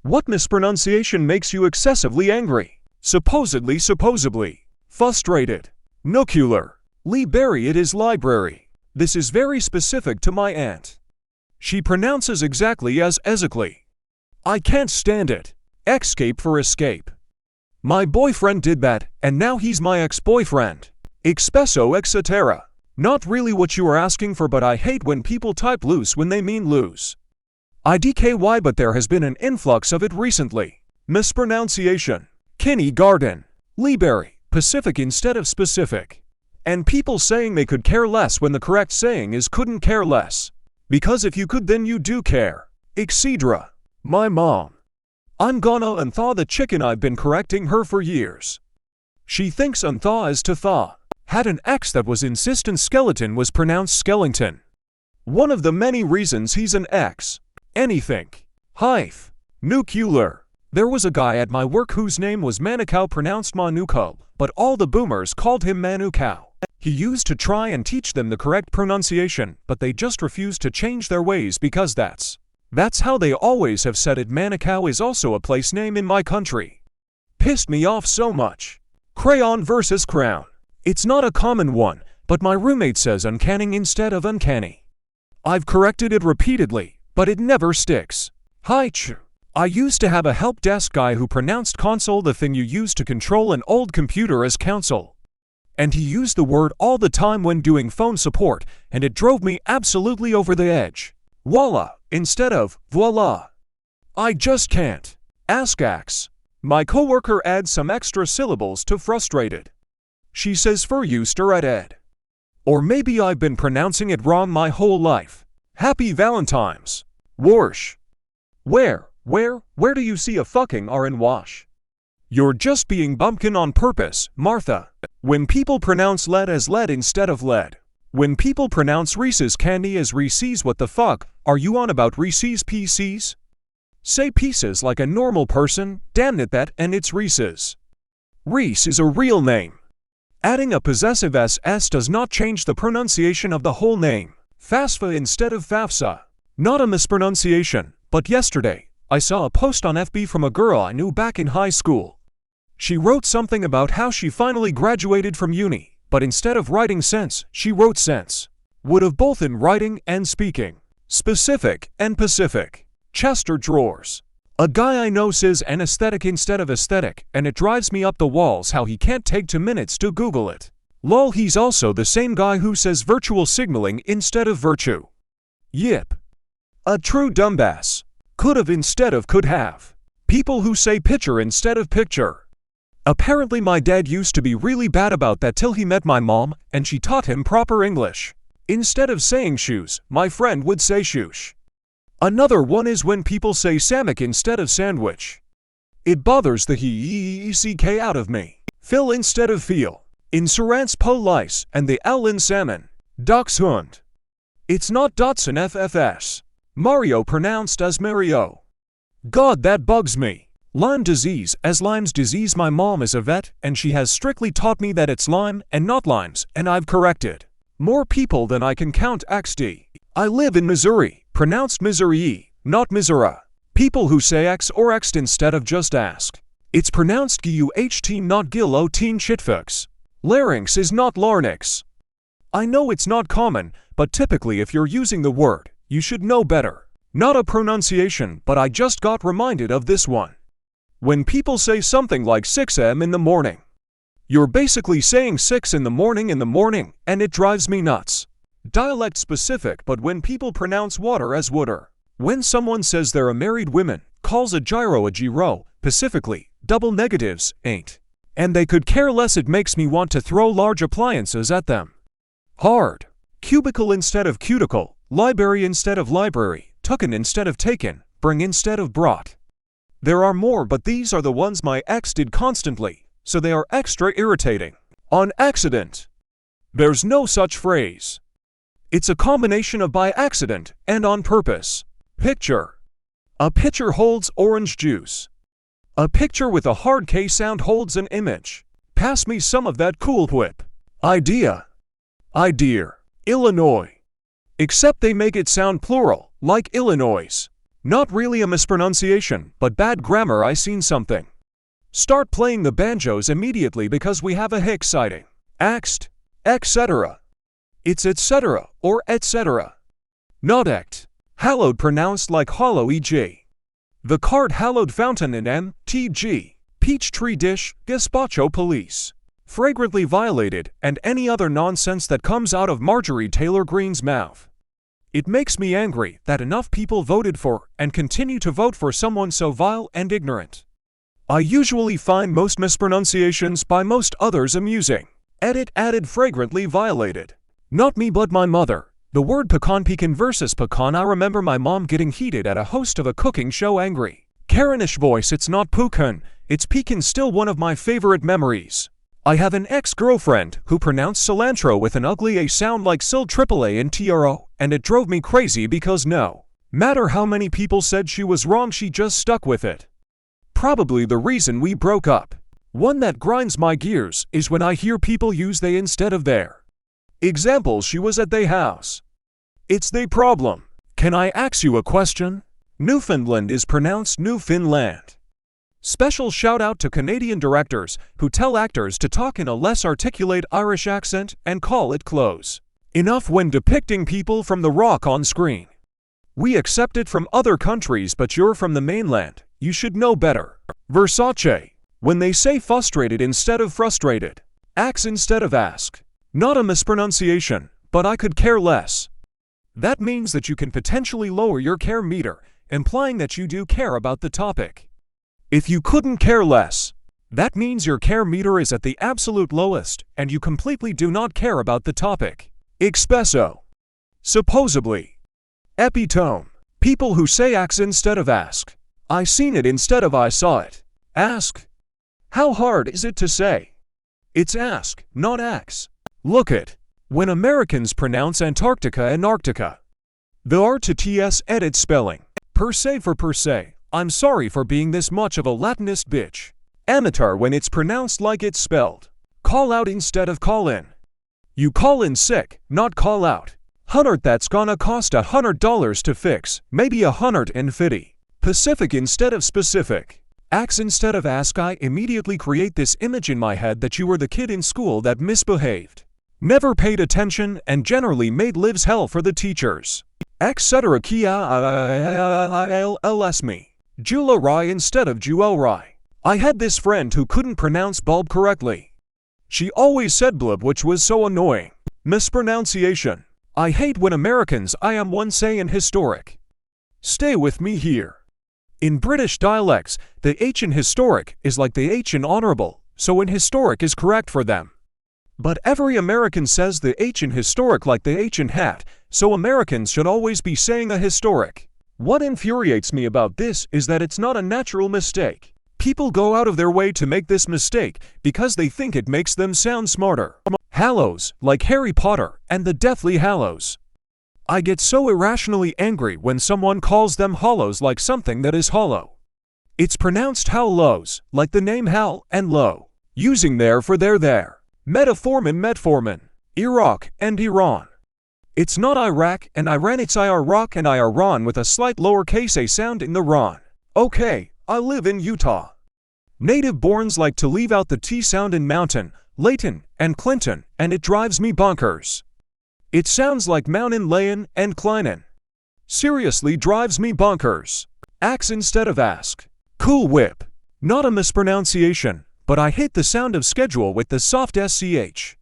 What mispronunciation makes you excessively angry? Supposedly. Frustrated. Nuclear. It is library. This is very specific to my aunt. She pronounces exactly as exactly. I can't stand it. Escape for escape. My boyfriend did that, and now he's my ex-boyfriend. Expesso etc. Not really what you are asking for, but I hate when people type loose when they mean lose. IDKY, but there has been an influx of it recently. Mispronunciation. Kindergarten. Library. Pacific instead of specific. And people saying they could care less when the correct saying is couldn't care less. Because if you could, then you do care. Etc. My mom. I'm gonna unthaw the chicken. I've been correcting her for years. She thinks unthaw is to thaw. Had an ex that was insistent skeleton was pronounced skellington. One of the many reasons he's an ex. Anything. Hive. Nuclear. There was a guy at my work whose name was Manukau, pronounced Manukau, but all the boomers called him Manukau. He used to try and teach them the correct pronunciation, but they just refused to change their ways because that's how they always have said it. Manukau is also a place name in my country. Pissed me off so much. Crayon versus crown. It's not a common one, but my roommate says uncanny instead of uncanny. I've corrected it repeatedly, but it never sticks. Hi-ch. I used to have a help desk guy who pronounced console, the thing you use to control an old computer, as counsel. And he used the word all the time when doing phone support, and it drove me absolutely over the edge. Voila, instead of voila. I just can't. Ask. My coworker adds some extra syllables to frustrated. She says for Euster at ed. Or maybe I've been pronouncing it wrong my whole life. Happy Valentine's. Warsh. Where do you see a fucking R in wash? You're just being bumpkin on purpose, Martha. When people pronounce lead as lead instead of lead. When people pronounce Reese's candy as Reese's, what the fuck are you on about? Reese's Pieces? Say pieces like a normal person, damn it, that and it's Reese's. Reese is a real name. Adding a possessive SS does not change the pronunciation of the whole name. FAFSA instead of FAFSA. Not a mispronunciation, but yesterday, I saw a post on FB from a girl I knew back in high school. She wrote something about how she finally graduated from uni, but instead of writing sense, she wrote sense. Would have both in writing and speaking. Specific and Pacific. Chester drawers. A guy I know says anesthetic instead of aesthetic, and it drives me up the walls how he can't take 2 minutes to Google it. Lol, he's also the same guy who says virtual signaling instead of virtue. Yip. A true dumbass. Could have instead of could have. People who say picture instead of picture. Apparently my dad used to be really bad about that till he met my mom, and she taught him proper English. Instead of saying shoes, my friend would say shoosh. Another one is when people say sammic instead of sandwich. It bothers the he-e-e-c-k out of me. Fill instead of feel. Insurance police and the L in salmon. Dachshund. It's not Dotson FFS. Mario pronounced as Mario. God, that bugs me. Lyme disease as Lyme's disease. My mom is a vet, and she has strictly taught me that it's Lyme and not Limes, and I've corrected more people than I can count. XD. I live in Missouri, pronounced Missouri, not Missouri. People who say X or X'd instead of just ask. It's pronounced GUHT, not guillotine. Shitfix. Larynx is not larynx. I know it's not common, but typically if you're using the word, you should know better. Not a pronunciation, but I just got reminded of this one. When people say something like 6 a.m. in the morning, you're basically saying 6 in the morning, and it drives me nuts. Dialect specific, but when people pronounce water as wooder. When someone says they're a married woman, calls a gyro a gyro, pacifically, double negatives, ain't. And they could care less, it makes me want to throw large appliances at them. Hard. Cubicle instead of cuticle. Library instead of library, tooken instead of taken, bring instead of brought. There are more, but these are the ones my ex did constantly, so they are extra irritating. On accident. There's no such phrase. It's a combination of by accident and on purpose. Picture. A pitcher holds orange juice. A picture with a hard K sound holds an image. Pass me some of that Cool Whip. Idea. Illinois. Except they make it sound plural, like Illinois. Not really a mispronunciation, but bad grammar. I seen something. Start playing the banjos immediately because we have a hic sighting. Axt, etc. It's etc. or etc. Not ect. Hallowed pronounced like hollow e.g. The card hallowed fountain in M.T.G. Peachtree dish, gazpacho police. Fragrantly violated, and any other nonsense that comes out of Marjorie Taylor Greene's mouth. It makes me angry that enough people voted for and continue to vote for someone so vile and ignorant. I usually find most mispronunciations by most others amusing. Edit added fragrantly violated. Not me but my mother. The word pecan versus pecan. I remember my mom getting heated at a host of a cooking show angry. Karenish voice. It's not pecan, it's pecan. Still one of my favorite memories. I have an ex-girlfriend who pronounced cilantro with an ugly A sound like sil triple A and TRO, and it drove me crazy because no matter how many people said she was wrong, she just stuck with it. Probably the reason we broke up. One that grinds my gears is when I hear people use they instead of their. Example: she was at they house. It's they problem. Can I ask you a question? Newfoundland is pronounced Newfoundland. Special shout out to Canadian directors who tell actors to talk in a less articulate Irish accent and call it close enough when depicting people from the Rock on screen. We accept it from other countries, but you're from the mainland. You should know better. Versace. When they say frustrated instead of frustrated. Ax instead of ask. Not a mispronunciation, but I could care less. That means that you can potentially lower your care meter, implying that you do care about the topic. If you couldn't care less, that means your care meter is at the absolute lowest and you completely do not care about the topic. Expresso. Supposedly. Epitome. People who say ax instead of ask. I seen it instead of I saw it. Ask. How hard is it to say? It's ask, not ax. Look it. When Americans pronounce Antarctica Antarctica. The R to TS edit spelling. Per se for per se. I'm sorry for being this much of a Latinist bitch. Amateur when it's pronounced like it's spelled. Call out instead of call in. You call in sick, not call out. 100 that's gonna cost $100 to fix, maybe 150. Pacific instead of specific. Ax instead of ask. I immediately create this image in my head that you were the kid in school that misbehaved. Never paid attention and generally made lives hell for the teachers. Etc. Kia ls me. Jula Rai instead of Jewel Rai. I had this friend who couldn't pronounce bulb correctly. She always said blub, which was so annoying. Mispronunciation. I hate when Americans I am one say in historic. Stay with me here. In British dialects, the H in historic is like the H in honorable, so in historic is correct for them. But every American says the H in historic like the H in hat, so Americans should always be saying a historic. What infuriates me about this is that it's not a natural mistake. People go out of their way to make this mistake because they think it makes them sound smarter. Hallows, like Harry Potter and the Deathly Hallows. I get so irrationally angry when someone calls them hollows like something that is hollow. It's pronounced hallows, like the name Hal and Low. Using there for there. Metformin, Iraq and Iran. It's not Iraq and Iran, it's Iraq and Iran with a slight lowercase a sound in the Ron. Okay, I live in Utah. Native-borns like to leave out the T sound in mountain, Layton, and Clinton, and it drives me bonkers. It sounds like mountain, Layan, and Kleinen. Seriously drives me bonkers. Ax instead of ask. Cool Whip. Not a mispronunciation, but I hate the sound of schedule with the soft SCH.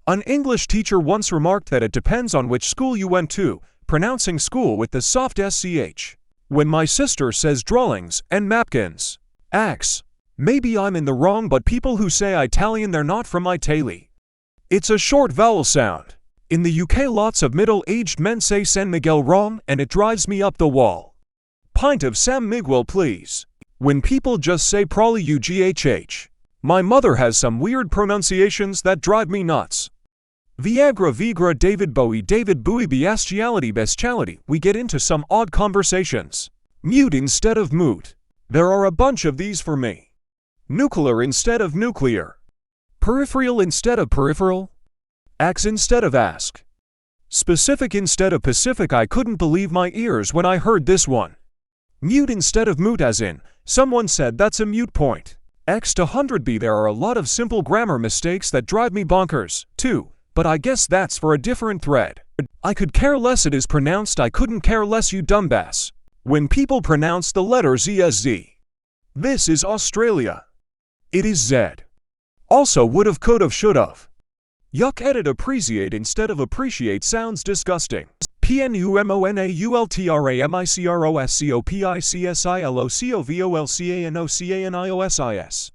An English teacher once remarked that it depends on which school you went to, pronouncing school with the soft SCH. When my sister says drawings and napkins. Ax. Maybe I'm in the wrong, but people who say Italian, they're not from Italy. It's a short vowel sound. In the UK, lots of middle-aged men say San Miguel wrong, and it drives me up the wall. Pint of San Miguel, please. When people just say probably UGHH. My mother has some weird pronunciations that drive me nuts. Viagra, David Bowie, bestiality. We get into some odd conversations. Mute instead of moot. There are a bunch of these for me. Nuclear instead of nuclear. Peripheral instead of peripheral. Ax instead of ask. Specific instead of Pacific. I couldn't believe my ears when I heard this one. Mute instead of moot, as in, someone said that's a mute point. X to 100b. There are a lot of simple grammar mistakes that drive me bonkers, too, but I guess that's for a different thread. I could care less it is pronounced I couldn't care less, you dumbass. When people pronounce the letter Z as Z. This is Australia. It is Z. Also would've, could've, should've. Yuck. Edit. Appreciate instead of appreciate sounds disgusting. PNUMONAULTRAMICROSCOPICSILOCOVOLCANOCANIOSIS.